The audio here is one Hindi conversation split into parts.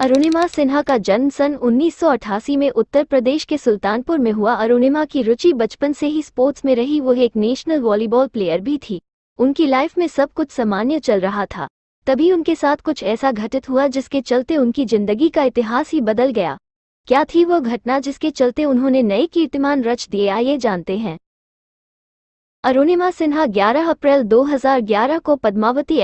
अरुणिमा सिन्हा का जन्म सन 1988 में उत्तर प्रदेश के सुल्तानपुर में हुआ। अरुणिमा की रुचि बचपन से ही स्पोर्ट्स में रही। वो एक नेशनल वॉलीबॉल प्लेयर भी थी। उनकी लाइफ में सब कुछ सामान्य चल रहा था, तभी उनके साथ कुछ ऐसा घटित हुआ जिसके चलते उनकी जिंदगी का इतिहास ही बदल गया। क्या थी वो घटना जिसके चलते उन्होंने नए कीर्तिमान रच दिए, आइए जानते हैं। अरुणिमा सिन्हा 11 अप्रैल 2011 को पद्मावती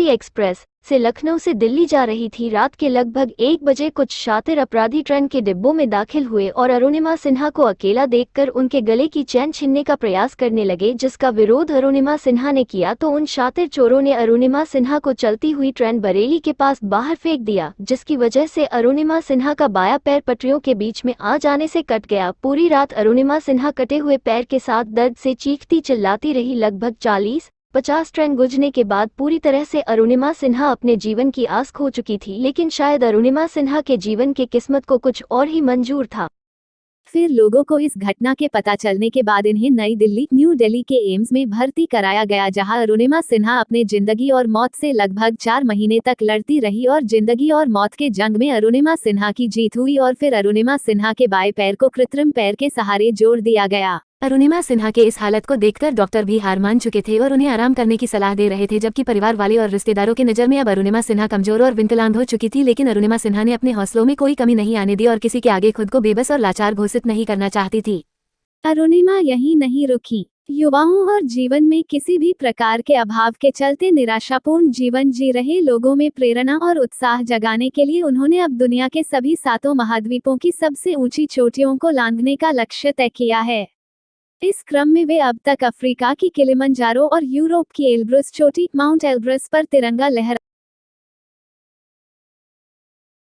एक्सप्रेस से लखनऊ से दिल्ली जा रही थी। रात के लगभग 1 बजे कुछ शातिर अपराधी ट्रेन के डिब्बों में दाखिल हुए और अरुणिमा सिन्हा को अकेला देखकर उनके गले की चैन छीनने का प्रयास करने लगे, जिसका विरोध अरुणिमा सिन्हा ने किया तो उन शातिर चोरों ने अरुणिमा सिन्हा को चलती हुई ट्रेन बरेली के पास बाहर फेंक दिया, जिसकी वजह से अरुणिमा सिन्हा का बायां पैर पटरियों के बीच में आ जाने से कट गया। पूरी रात अरुणिमा सिन्हा कटे हुए पैर के साथ दर्द से चीखती चिल्लाती रही। लगभग 40-50 ट्रेन गुजरने के बाद पूरी तरह से अरुणिमा सिन्हा अपने जीवन की आस खो चुकी थी, लेकिन शायद अरुणिमा सिन्हा के जीवन के किस्मत को कुछ और ही मंजूर था। फिर लोगों को इस घटना के पता चलने के बाद इन्हें न्यू दिल्ली के एम्स में भर्ती कराया गया, जहां अरुणिमा सिन्हा अपने जिंदगी और मौत से लगभग 4 महीने तक लड़ती रही और जिंदगी और मौत के जंग में अरुणिमा सिन्हा की जीत हुई और फिर अरुणिमा सिन्हा के बाएं पैर को कृत्रिम पैर के सहारे जोड़ दिया गया। अरुणिमा सिन्हा के इस हालत को देखकर डॉक्टर भी हार मान चुके थे और उन्हें आराम करने की सलाह दे रहे थे, जबकि परिवार वाले और रिश्तेदारों की नज़र में अब अरुणिमा सिन्हा कमजोर और विकलांग हो चुकी थी। लेकिन अरुणिमा सिन्हा ने अपने हौसलों में कोई कमी नहीं आने दी और किसी के आगे खुद को बेबस और लाचार घोषित नहीं करना चाहती थी। अरुणिमा यहीं नहीं रुकी। युवाओं और जीवन में किसी भी प्रकार के अभाव के चलते निराशापूर्ण जीवन जी रहे लोगों में प्रेरणा और उत्साह जगाने के लिए उन्होंने अब दुनिया के सभी 7 महाद्वीपों की सबसे ऊंची चोटियों को लांघने का लक्ष्य तय किया है। इस क्रम में वे अब तक अफ्रीका की किलिमंजारो और यूरोप की एल्ब्रुस चोटी माउंट एल्ब्रस पर तिरंगा लहरा